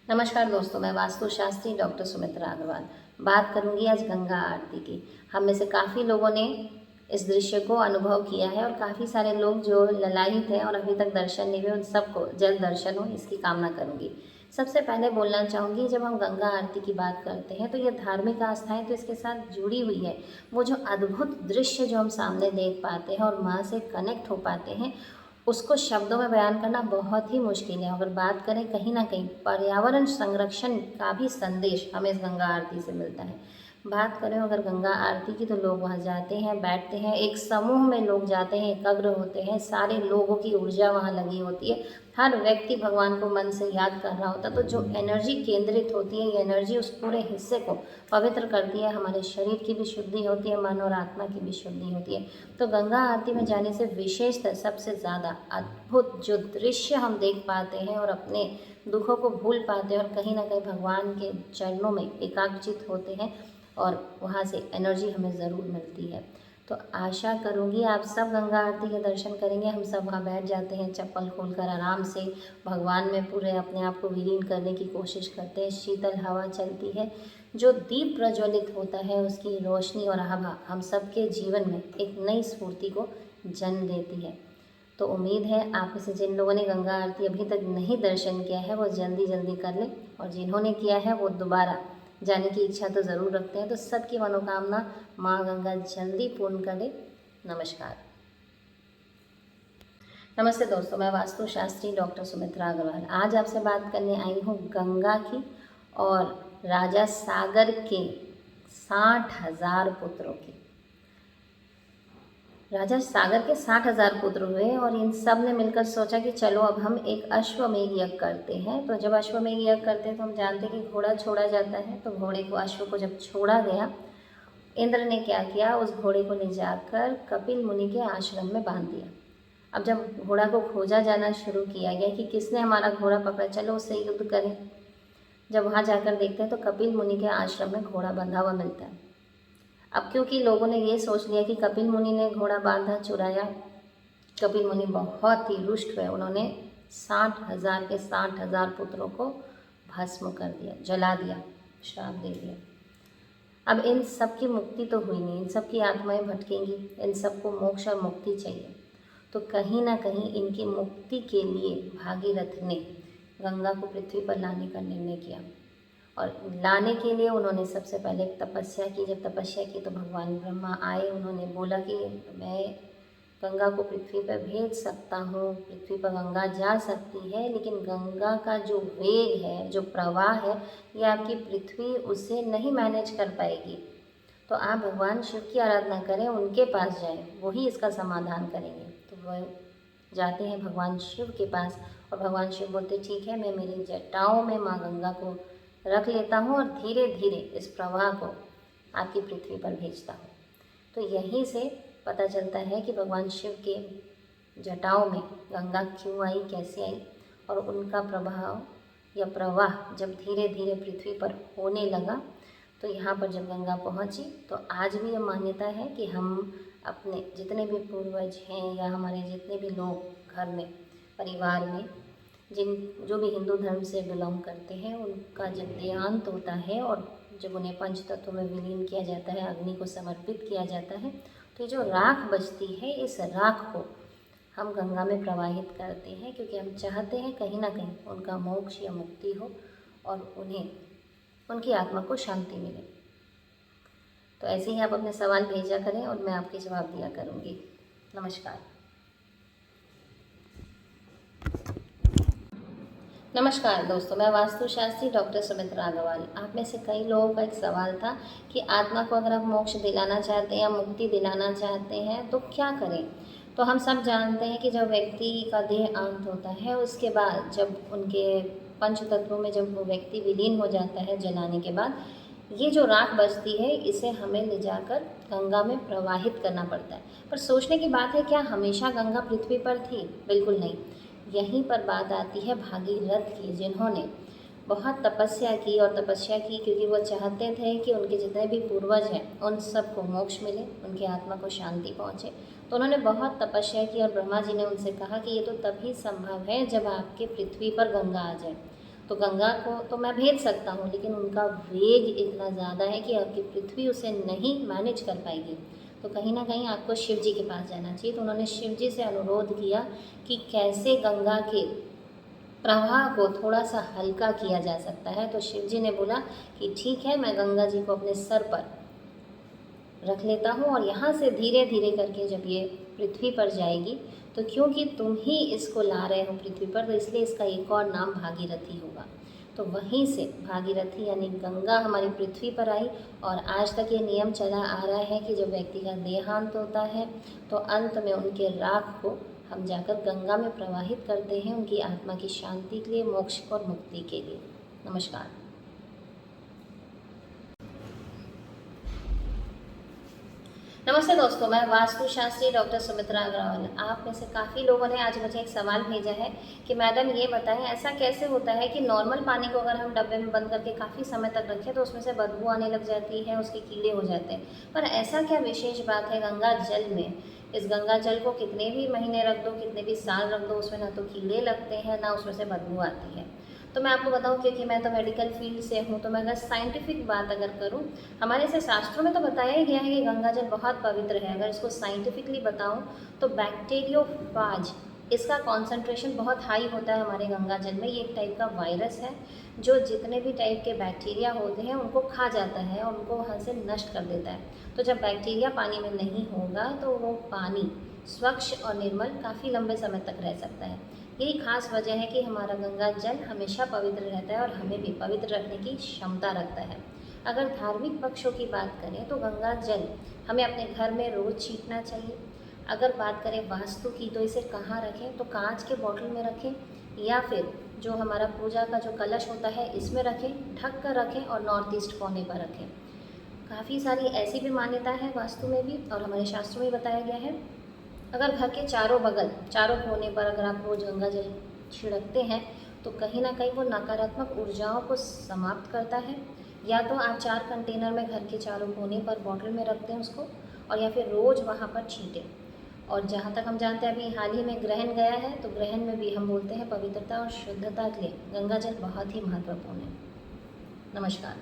नमस्कार दोस्तों, मैं वास्तुशास्त्री डॉक्टर सुमित्रा अग्रवाल बात करूंगी आज गंगा आरती की। हम में से काफ़ी लोगों ने इस दृश्य को अनुभव किया है और काफ़ी सारे लोग जो ललायित हैं और अभी तक दर्शन नहीं हुए उन सबको जल्द दर्शन हो इसकी कामना करूंगी। सबसे पहले बोलना चाहूँगी, जब हम गंगा आरती की बात करते हैं तो ये धार्मिक आस्थाएं तो इसके साथ जुड़ी हुई है। वो जो अद्भुत दृश्य जो हम सामने देख पाते हैं और माँ से कनेक्ट हो पाते हैं, उसको शब्दों में बयान करना बहुत ही मुश्किल है। अगर बात करें, कहीं ना कहीं पर्यावरण संरक्षण का भी संदेश हमें इस गंगा आरती से मिलता है। बात करें अगर गंगा आरती की, तो लोग वहाँ जाते हैं, बैठते हैं, एक समूह में लोग जाते हैं, एकाग्र होते हैं, सारे लोगों की ऊर्जा वहाँ लगी होती है, हर व्यक्ति भगवान को मन से याद कर रहा होता है। तो जो एनर्जी केंद्रित होती है, ये एनर्जी उस पूरे हिस्से को पवित्र करती है, हमारे शरीर की भी शुद्धि होती है, मन और आत्मा की भी शुद्धि होती है। तो गंगा आरती में जाने से विशेषतः सबसे ज़्यादा अद्भुत जो दृश्य हम देख पाते हैं और अपने दुखों को भूल पाते हैं और कहीं ना कहीं भगवान के चरणों में एकाग्रचित होते हैं और वहाँ से एनर्जी हमें ज़रूर मिलती है। तो आशा करूँगी आप सब गंगा आरती के दर्शन करेंगे। हम सब वहाँ बैठ जाते हैं, चप्पल खोलकर आराम से भगवान में पूरे अपने आप को विलीन करने की कोशिश करते हैं। शीतल हवा चलती है, जो दीप प्रज्वलित होता है उसकी रोशनी और आभा हम सबके जीवन में एक नई स्फूर्ति को जन्म देती है। तो उम्मीद है आप में से जिन लोगों ने गंगा आरती अभी तक नहीं दर्शन किया है वो जल्दी जल्दी कर लें, और जिन्होंने किया है वो दोबारा जाने की इच्छा तो ज़रूर रखते हैं। तो सबकी मनोकामना माँ गंगा जल्दी पूर्ण करे। नमस्कार। नमस्ते दोस्तों, मैं वास्तुशास्त्री डॉक्टर सुमित्रा अग्रवाल आज आपसे बात करने आई हूँ गंगा की और राजा सागर के 60,000 पुत्रों की। राजा सागर के 60,000 पुत्र हुए और इन सब ने मिलकर सोचा कि चलो अब हम एक अश्वमेध यज्ञ करते हैं। तो जब अश्वमेध यज्ञ करते हैं तो हम जानते हैं कि घोड़ा छोड़ा जाता है। तो घोड़े को, अश्व को जब छोड़ा गया, इंद्र ने क्या किया, उस घोड़े को ले जाकर कपिल मुनि के आश्रम में बांध दिया। अब जब घोड़ा को खोजा जाना शुरू किया गया कि किसने हमारा घोड़ा पकड़ा, चलो उससे युद्ध करें। जब वहाँ जाकर देखते हैं तो कपिल मुनि के आश्रम में घोड़ा बंधा हुआ मिलता है। अब क्योंकि लोगों ने ये सोच लिया कि कपिल मुनि ने घोड़ा बांधा, चुराया, कपिल मुनि बहुत ही रुष्ट हुए। उन्होंने 60,000 के 60,000 पुत्रों को भस्म कर दिया, जला दिया, श्राप दे दिया। अब इन सब की मुक्ति तो हुई नहीं, इन सब की आत्माएं भटकेंगी, इन सबको मोक्ष और मुक्ति चाहिए। तो कहीं ना कहीं इनकी मुक्ति के लिए भागीरथ ने गंगा को पृथ्वी पर लाने का निर्णय किया। और लाने के लिए उन्होंने सबसे पहले तपस्या की। जब तपस्या की तो भगवान ब्रह्मा आए। उन्होंने बोला कि मैं गंगा को पृथ्वी पर भेज सकता हूँ, पृथ्वी पर गंगा जा सकती है, लेकिन गंगा का जो वेग है, जो प्रवाह है, ये आपकी पृथ्वी उसे नहीं मैनेज कर पाएगी। तो आप भगवान शिव की आराधना करें, उनके पास जाएं, वही इसका समाधान करेंगे। तो वह जाते हैं भगवान शिव के पास और भगवान शिव बोलते ठीक है, मैं मेरी जटाओं में माँ गंगा को रख लेता हूँ और धीरे धीरे इस प्रवाह को आपकी पृथ्वी पर भेजता हूँ। तो यहीं से पता चलता है कि भगवान शिव के जटाओं में गंगा क्यों आई, कैसे आई, और उनका प्रभाव या प्रवाह जब धीरे धीरे पृथ्वी पर होने लगा तो यहाँ पर जब गंगा पहुँची तो आज भी ये मान्यता है कि हम अपने जितने भी पूर्वज हैं या हमारे जितने भी लोग घर में, परिवार में, जो भी हिंदू धर्म से बिलोंग करते हैं, उनका जब देहांत होता है और जब उन्हें पंच तत्वों में विलीन किया जाता है, अग्नि को समर्पित किया जाता है, तो जो राख बचती है, इस राख को हम गंगा में प्रवाहित करते हैं, क्योंकि हम चाहते हैं कहीं ना कहीं उनका मोक्ष या मुक्ति हो और उन्हें, उनकी आत्मा को शांति मिले। तो ऐसे ही आप अपने सवाल भेजा करें और मैं आपके जवाब दिया करूँगी। नमस्कार। नमस्कार दोस्तों, मैं वास्तुशास्त्री डॉक्टर सुमित्रा अग्रवाल। आप में से कई लोगों का एक सवाल था कि आत्मा को अगर आप मोक्ष दिलाना चाहते हैं या मुक्ति दिलाना चाहते हैं तो क्या करें। तो हम सब जानते हैं कि जब व्यक्ति का देह अंत होता है, उसके बाद जब उनके पंच तत्वों में जब वो व्यक्ति विलीन हो जाता है जलाने के बाद, ये जो राख बचती है इसे हमें ले जाकर गंगा में प्रवाहित करना पड़ता है। पर सोचने की बात है, क्या हमेशा गंगा पृथ्वी पर थी? बिल्कुल नहीं। यहीं पर बात आती है भागीरथ की, जिन्होंने बहुत तपस्या की और तपस्या की क्योंकि वो चाहते थे कि उनके जितने भी पूर्वज हैं उन सबको मोक्ष मिले, उनकी आत्मा को शांति पहुँचे। तो उन्होंने बहुत तपस्या की और ब्रह्मा जी ने उनसे कहा कि ये तो तभी संभव है जब आपके पृथ्वी पर गंगा आ जाए। तो गंगा को तो मैं भेज सकता हूँ, लेकिन उनका वेग इतना ज़्यादा है कि आपकी पृथ्वी उसे नहीं मैनेज कर पाएगी। तो कहीं ना कहीं आपको शिव जी के पास जाना चाहिए। तो उन्होंने शिव जी से अनुरोध किया कि कैसे गंगा के प्रवाह को थोड़ा सा हल्का किया जा सकता है। तो शिव जी ने बोला कि ठीक है, मैं गंगा जी को अपने सर पर रख लेता हूँ और यहाँ से धीरे धीरे करके जब ये पृथ्वी पर जाएगी, तो क्योंकि तुम ही इसको ला रहे हो पृथ्वी पर, तो इसलिए इसका एक और नाम भागीरथी होगा। तो वहीं से भागीरथी यानी गंगा हमारी पृथ्वी पर आई। और आज तक ये नियम चला आ रहा है कि जब व्यक्ति का देहांत होता है तो अंत में उनके राख को हम जाकर गंगा में प्रवाहित करते हैं, उनकी आत्मा की शांति के लिए, मोक्ष और मुक्ति के लिए। नमस्कार। नमस्ते दोस्तों, मैं वास्तुशास्त्री डॉक्टर सुमित्रा अग्रवाल। आप में से काफ़ी लोगों ने आज मुझे एक सवाल भेजा है कि मैडम ये बताएं, ऐसा कैसे होता है कि नॉर्मल पानी को अगर हम डब्बे में बंद करके काफ़ी समय तक रखें तो उसमें से बदबू आने लग जाती है, उसके कीड़े हो जाते हैं, पर ऐसा क्या विशेष बात है गंगा जल में? इस गंगा जल को कितने भी महीने रख दो, कितने भी साल रख दो, उसमें ना तो कीड़े लगते हैं, ना उसमें से बदबू आती है। तो मैं आपको बताऊं, क्योंकि मैं तो मेडिकल फील्ड से हूं, तो मैं अगर साइंटिफिक बात अगर करूं, हमारे से शास्त्रों में तो बताया ही गया है कि गंगा जल बहुत पवित्र है। अगर इसको साइंटिफिकली बताऊं तो बैक्टीरियोफाज, इसका कॉन्सेंट्रेशन बहुत हाई होता है हमारे गंगा जल में। ये एक टाइप का वायरस है जो जितने भी टाइप के बैक्टीरिया होते हैं उनको खा जाता है और उनको वहाँ से नष्ट कर देता है। तो जब बैक्टीरिया पानी में नहीं होगा तो वो पानी स्वच्छ और निर्मल काफ़ी लंबे समय तक रह सकता है। यही खास वजह है कि हमारा गंगा जल हमेशा पवित्र रहता है और हमें भी पवित्र रखने की क्षमता रखता है। अगर धार्मिक पक्षों की बात करें तो गंगा जल हमें अपने घर में रोज़ छींटना चाहिए। अगर बात करें वास्तु की तो इसे कहाँ रखें, तो कांच के बॉटल में रखें या फिर जो हमारा पूजा का जो कलश होता है इसमें रखें, ढक कर रखें और नॉर्थ ईस्ट कोने पर रखें। काफ़ी सारी ऐसी भी मान्यता है वास्तु में भी और हमारे शास्त्रों में बताया गया है। अगर घर के चारों बगल, चारों कोने पर अगर आप रोज़ गंगा जल छिड़कते हैं तो कहीं ना कहीं वो नकारात्मक ऊर्जाओं को समाप्त करता है। या तो आप 4 कंटेनर में घर के चारों कोने पर बॉटल में रखते हैं उसको, और या फिर रोज़ वहाँ पर छींटें। और जहाँ तक हम जानते हैं अभी हाल ही में ग्रहण गया है, तो ग्रहण में भी हम बोलते हैं पवित्रता और शुद्धता के लिए गंगा जल बहुत ही महत्वपूर्ण है। नमस्कार।